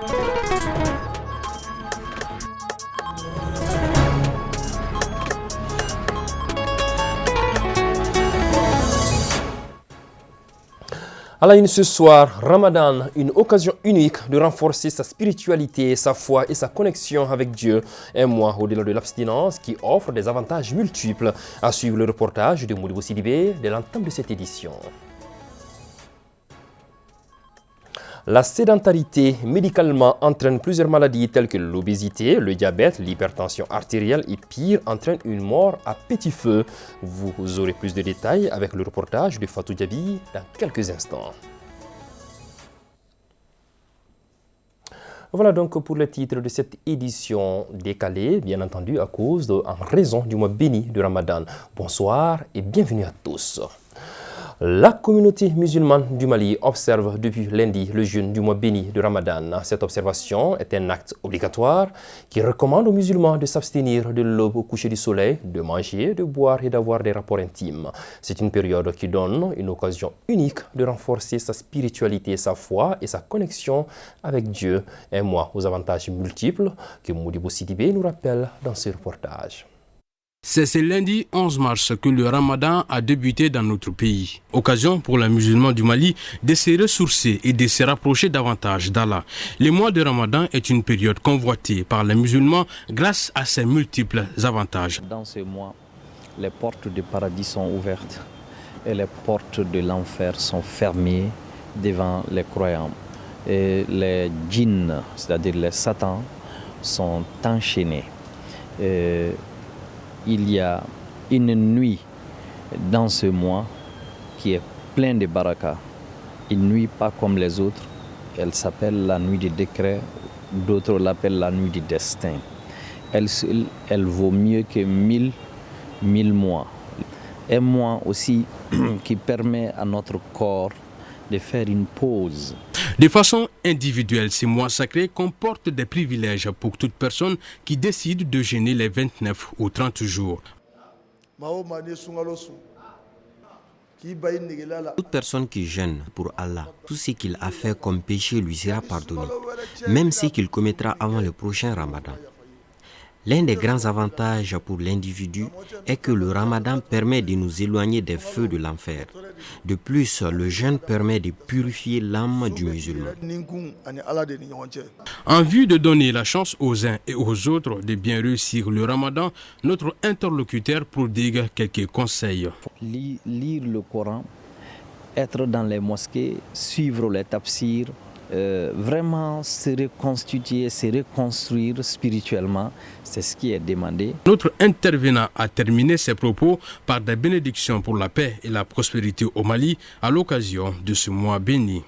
À la une ce soir, Ramadan, une occasion unique de renforcer sa spiritualité, sa foi et sa connexion avec Dieu. Un mois au-delà de l'abstinence qui offre des avantages multiples. À suivre le reportage de Modibo Sidibé dès l'entame de cette édition. La sédentarité médicalement entraîne plusieurs maladies telles que l'obésité, le diabète, l'hypertension artérielle et pire, entraîne une mort à petit feu. Vous aurez plus de détails avec le reportage de Fatou Diaby dans quelques instants. Voilà donc pour le titre de cette édition décalée, bien entendu en raison du mois béni de Ramadan. Bonsoir et bienvenue à tous. La communauté musulmane du Mali observe depuis lundi le jeûne du mois béni de Ramadan. Cette observation est un acte obligatoire qui recommande aux musulmans de s'abstenir de l'aube au coucher du soleil, de manger, de boire et d'avoir des rapports intimes. C'est une période qui donne une occasion unique de renforcer sa spiritualité, sa foi et sa connexion avec Dieu. Un mois aux avantages multiples que Modibo Sidibé nous rappelle dans ce reportage. C'est ce lundi 11 mars que le Ramadan a débuté dans notre pays. Occasion pour les musulmans du Mali de se ressourcer et de se rapprocher davantage d'Allah. Le mois de Ramadan est une période convoitée par les musulmans grâce à ses multiples avantages. Dans ce mois, les portes du paradis sont ouvertes et les portes de l'enfer sont fermées devant les croyants. Et les djinns, c'est-à-dire les satans, sont enchaînés. Il y a une nuit dans ce mois qui est pleine de baraka. Une nuit pas comme les autres. Elle s'appelle la nuit du décret. D'autres l'appellent la nuit du destin. Elle vaut mieux que mille mois. Un mois aussi qui permet à notre corps de faire une pause. De façon individuelle, ce mois sacré comporte des privilèges pour toute personne qui décide de jeûner les 29 ou 30 jours. Toute personne qui jeûne pour Allah, tout ce qu'il a fait comme péché lui sera pardonné, même ce qu'il commettra avant le prochain Ramadan. L'un des grands avantages pour l'individu est que le Ramadan permet de nous éloigner des feux de l'enfer. De plus, le jeûne permet de purifier l'âme du musulman. En vue de donner la chance aux uns et aux autres de bien réussir le Ramadan, notre interlocuteur prodigue quelques conseils. Lire le Coran, être dans les mosquées, suivre les tafsirs, vraiment se reconstituer, se reconstruire spirituellement, c'est ce qui est demandé. Notre intervenant a terminé ses propos par des bénédictions pour la paix et la prospérité au Mali à l'occasion de ce mois béni.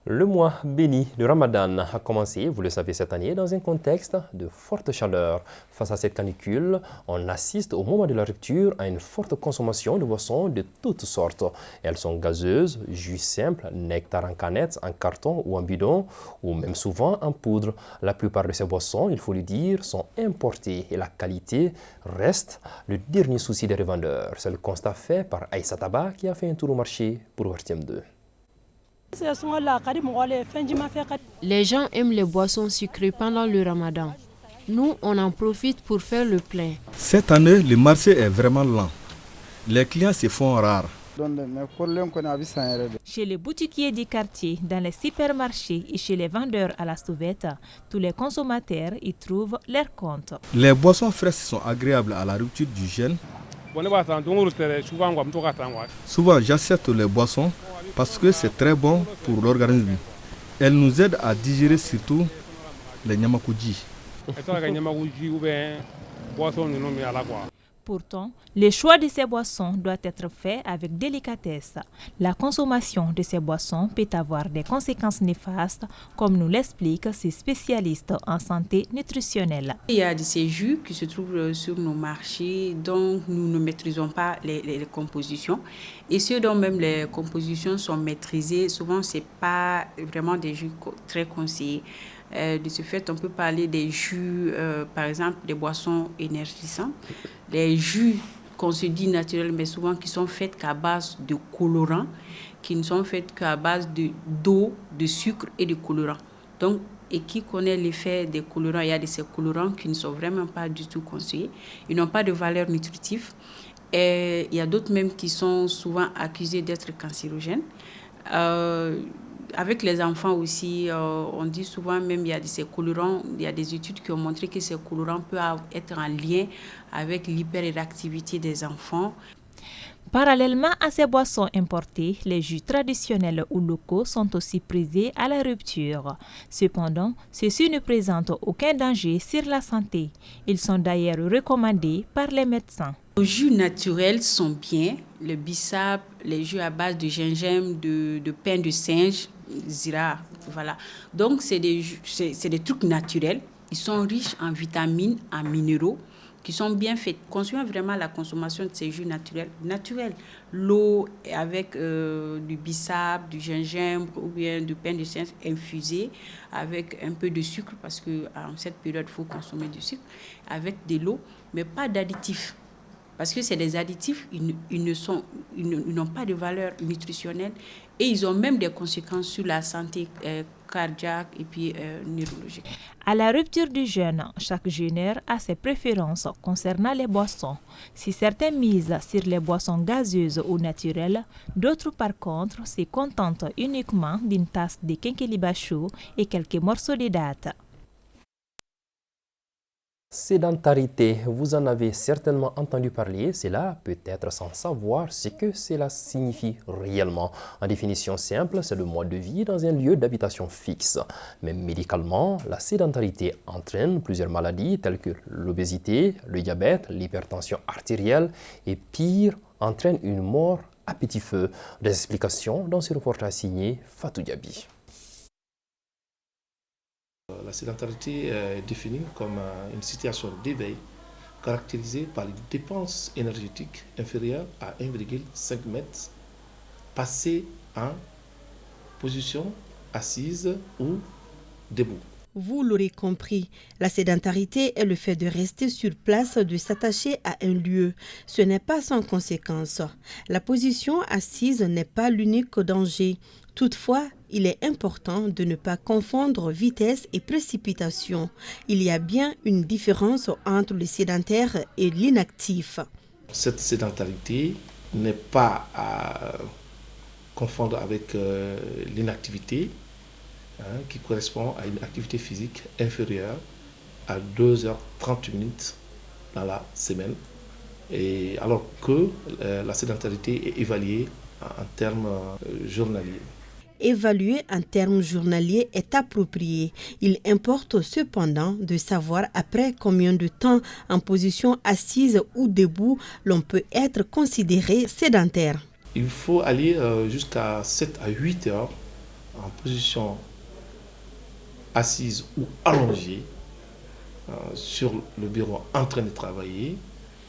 Le mois béni de Ramadan a commencé, vous le savez, cette année dans un contexte de forte chaleur. Face à cette canicule, on assiste au moment de la rupture à une forte consommation de boissons de toutes sortes. Elles sont gazeuses, jus simple, nectar en canette, en carton ou en bidon, ou même souvent en poudre. La plupart de ces boissons, il faut le dire, sont importées et la qualité reste le dernier souci des revendeurs. C'est le constat fait par Aïssa Taba qui a fait un tour au marché pour RTM 2. Les gens aiment les boissons sucrées pendant le Ramadan. Nous, on en profite pour faire le plein. Cette année, le marché est vraiment lent. Les clients se font rares. Chez les boutiquiers du quartier, dans les supermarchés et chez les vendeurs à la sauvette, tous les consommateurs y trouvent leur compte. Les boissons fraîches sont agréables à la rupture du jeûne. Souvent, j'achète les boissons parce que c'est très bon pour l'organisme. Elles nous aident à digérer surtout les nyamakuji. Pourtant, le choix de ces boissons doit être fait avec délicatesse. La consommation de ces boissons peut avoir des conséquences néfastes, comme nous l'expliquent ces spécialistes en santé nutritionnelle. Il y a de ces jus qui se trouvent sur nos marchés dont nous ne maîtrisons pas les compositions. Et ceux dont même les compositions sont maîtrisées, souvent ce n'est pas vraiment des jus très conseillés. De ce fait, on peut parler des jus, par exemple, des boissons énergisantes, des jus qu'on se dit naturelles, mais souvent qui sont faites qu'à base de colorants, qui ne sont faites qu'à base d'eau, de sucre et de colorants. Donc, et qui connaît l'effet des colorants, il y a de ces colorants qui ne sont vraiment pas du tout conseillés. Ils n'ont pas de valeur nutritive. Et il y a d'autres même qui sont souvent accusés d'être cancérogènes. Avec les enfants aussi, on dit souvent même il y a de ces colorants, il y a des études qui ont montré que ces colorants peuvent être en lien avec l'hyperactivité des enfants. Parallèlement à ces boissons importées, les jus traditionnels ou locaux sont aussi prisés à la rupture. Cependant, ceux-ci ne présentent aucun danger sur la santé. Ils sont d'ailleurs recommandés par les médecins. Les jus naturels sont bien, le bissap, les jus à base de gingembre, de pain de singe, zira, voilà. Donc c'est des trucs naturels, ils sont riches en vitamines, en minéraux, qui sont bien faits. Consommer vraiment la consommation de ces jus naturels. L'eau avec du bissap, du gingembre ou bien du pain de singe infusé avec un peu de sucre, parce qu'en cette période, il faut consommer du sucre, avec de l'eau, mais pas d'additifs. Parce que c'est des additifs, ils n'ont pas de valeur nutritionnelle et ils ont même des conséquences sur la santé cardiaque et puis neurologique. À la rupture du jeûne, chaque jeûneur a ses préférences concernant les boissons. Si certains misent sur les boissons gazeuses ou naturelles, d'autres par contre se contentent uniquement d'une tasse de kékéliba chaud et quelques morceaux de dattes. Sédentarité, vous en avez certainement entendu parler, cela peut-être sans savoir ce que cela signifie réellement. En définition simple, c'est le mode de vie dans un lieu d'habitation fixe. Mais médicalement, la sédentarité entraîne plusieurs maladies telles que l'obésité, le diabète, l'hypertension artérielle et pire, entraîne une mort à petit feu. Des explications dans ce reportage signé Fatou Diaby. La sédentarité est définie comme une situation d'éveil caractérisée par une dépense énergétique inférieure à 1,5 m passée en position assise ou debout. Vous l'aurez compris, la sédentarité est le fait de rester sur place, de s'attacher à un lieu. Ce n'est pas sans conséquence. La position assise n'est pas l'unique danger. Toutefois, il est important de ne pas confondre vitesse et précipitation. Il y a bien une différence entre le sédentaire et l'inactif. Cette sédentarité n'est pas à confondre avec l'inactivité, qui correspond à une activité physique inférieure à 2h30 dans la semaine, et alors que la sédentarité est évaluée en termes journaliers. Évaluer en termes journaliers est approprié. Il importe cependant de savoir après combien de temps en position assise ou debout l'on peut être considéré sédentaire. Il faut aller jusqu'à 7 à 8 heures en position assise ou allongée sur le bureau en train de travailler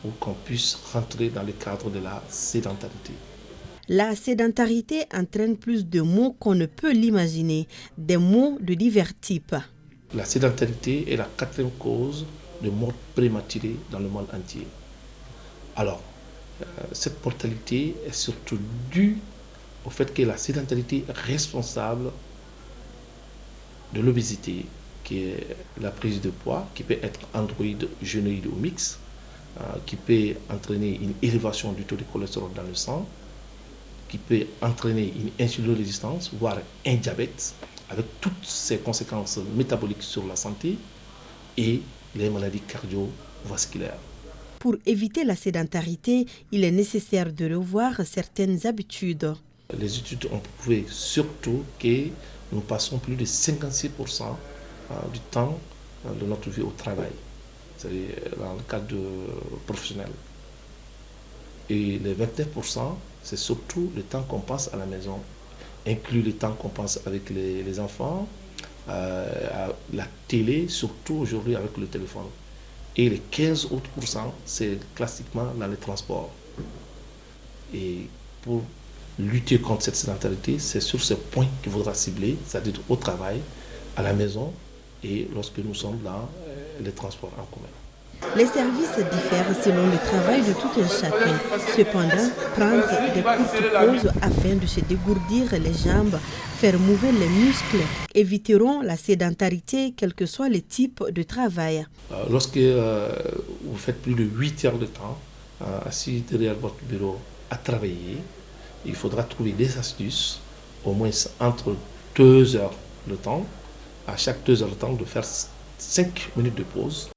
pour qu'on puisse rentrer dans le cadre de la sédentarité. La sédentarité entraîne plus de maux qu'on ne peut l'imaginer, des maux de divers types. La sédentarité est la 4e cause de mort prématurée dans le monde entier. Alors, cette mortalité est surtout due au fait que la sédentarité est responsable de l'obésité, qui est la prise de poids, qui peut être androïde, génoïde ou mixte, qui peut entraîner une élévation du taux de cholestérol dans le sang, qui peut entraîner une insulino-résistance, voire un diabète, avec toutes ses conséquences métaboliques sur la santé et les maladies cardiovasculaires. Pour éviter la sédentarité, il est nécessaire de revoir certaines habitudes. Les études ont prouvé surtout que nous passons plus de 56% du temps de notre vie au travail, c'est-à-dire dans le cadre professionnel. Et les 29%, c'est surtout le temps qu'on passe à la maison, inclut le temps qu'on passe avec les enfants, à la télé, surtout aujourd'hui avec le téléphone. Et les 15 autres %, c'est classiquement dans les transports. Et pour lutter contre cette sédentarité, c'est sur ce point qu'il faudra cibler, c'est-à-dire au travail, à la maison et lorsque nous sommes dans les transports en commun. Les services diffèrent selon le travail de tout un chacun. Cependant, prendre des courtes pauses afin de se dégourdir les jambes, faire mouver les muscles, éviteront la sédentarité, quel que soit le type de travail. Lorsque vous faites plus de 8 heures de temps assis derrière votre bureau à travailler, il faudra trouver des astuces, au moins entre 2 heures de temps, à chaque 2 heures de temps, de faire 5 minutes de pause.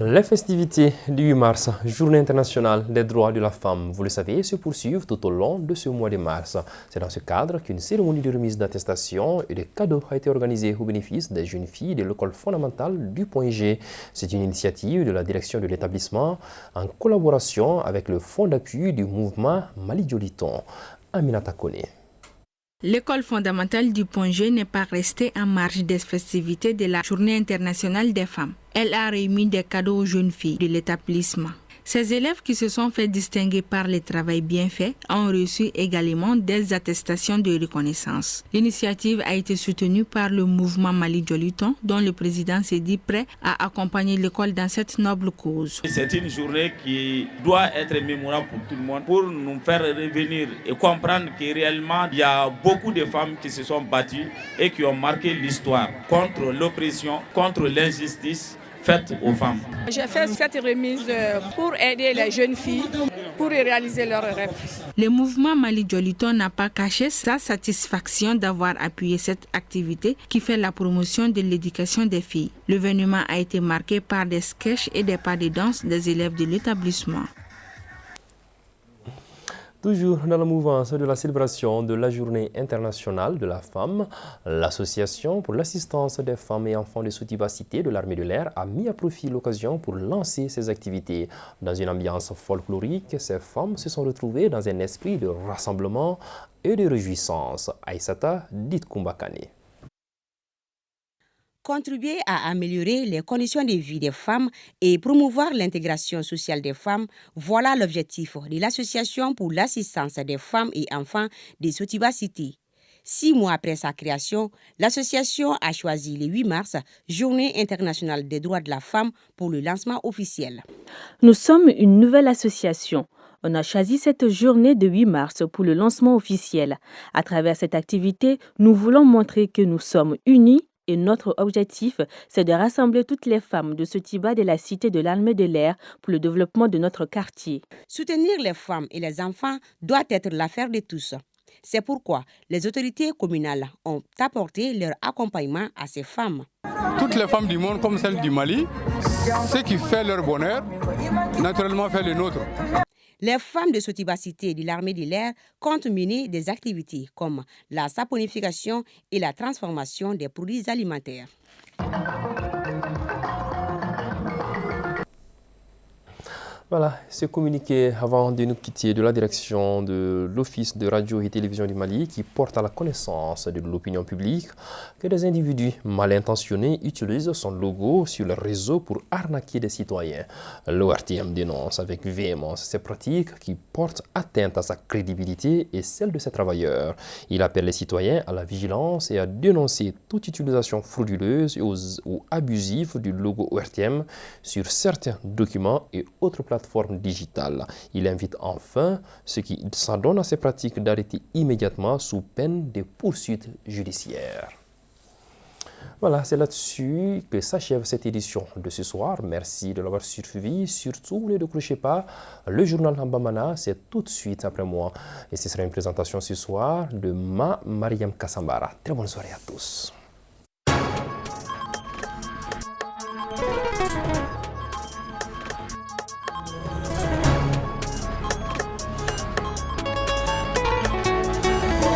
Les festivités du 8 mars, Journée internationale des droits de la femme, vous le savez, se poursuivent tout au long de ce mois de mars. C'est dans ce cadre qu'une cérémonie de remise d'attestation et de cadeaux a été organisée au bénéfice des jeunes filles de l'école fondamentale du Point G. C'est une initiative de la direction de l'établissement en collaboration avec le fonds d'appui du mouvement Mali Joliton. Aminata Kone. L'école fondamentale du Point G n'est pas restée en marge des festivités de la Journée internationale des femmes. Elle a remis des cadeaux aux jeunes filles de l'établissement. Ces élèves qui se sont fait distinguer par le travail bien fait ont reçu également des attestations de reconnaissance. L'initiative a été soutenue par le mouvement Mali Joliton, dont le président s'est dit prêt à accompagner l'école dans cette noble cause. C'est une journée qui doit être mémorable pour tout le monde, pour nous faire revenir et comprendre que réellement il y a beaucoup de femmes qui se sont battues et qui ont marqué l'histoire contre l'oppression, contre l'injustice faite aux femmes. J'ai fait cette remise pour aider les jeunes filles pour réaliser leurs rêves. Le mouvement Mali Joliton n'a pas caché sa satisfaction d'avoir appuyé cette activité qui fait la promotion de l'éducation des filles. L'événement a été marqué par des sketchs et des pas de danse des élèves de l'établissement. Toujours dans la mouvance de la célébration de la Journée internationale de la femme, l'Association pour l'assistance des femmes et enfants de Sotiba Cité de l'armée de l'air a mis à profit l'occasion pour lancer ses activités. Dans une ambiance folklorique, ces femmes se sont retrouvées dans un esprit de rassemblement et de réjouissance. Aïssata Ditkumbakane. Contribuer à améliorer les conditions de vie des femmes et promouvoir l'intégration sociale des femmes, voilà l'objectif de l'Association pour l'assistance des femmes et enfants de Sotiba Cité. 6 mois après sa création, l'association a choisi le 8 mars, Journée internationale des droits de la femme, pour le lancement officiel. Nous sommes une nouvelle association. On a choisi cette journée de 8 mars pour le lancement officiel. À travers cette activité, nous voulons montrer que nous sommes unis. Et notre objectif, c'est de rassembler toutes les femmes de Sotiba de la cité de l'armée de l'air pour le développement de notre quartier. Soutenir les femmes et les enfants doit être l'affaire de tous. C'est pourquoi les autorités communales ont apporté leur accompagnement à ces femmes. Toutes les femmes du monde, comme celles du Mali, ce qui fait leur bonheur, naturellement fait le nôtre. Les femmes de Sotiba Cité de l'armée de l'air comptent mener des activités comme la saponification et la transformation des produits alimentaires. Voilà, ce communiqué avant de nous quitter de la direction de l'Office de radio et télévision du Mali qui porte à la connaissance de l'opinion publique que des individus mal intentionnés utilisent son logo sur le réseau pour arnaquer des citoyens. L'ORTM dénonce avec véhémence ces pratiques qui portent atteinte à sa crédibilité et celle de ses travailleurs. Il appelle les citoyens à la vigilance et à dénoncer toute utilisation frauduleuse ou abusive du logo ORTM sur certains documents et autres plateformes digitale. Il invite enfin ceux qui s'adonnent à ces pratiques d'arrêter immédiatement sous peine de poursuites judiciaires. Voilà, c'est là-dessus que s'achève cette édition de ce soir. Merci de l'avoir suivi. Surtout, ne décrochez pas. Le journal Ambamana, c'est tout de suite après moi. Et ce sera une présentation ce soir de Mariam Kassambara. Très bonne soirée à tous.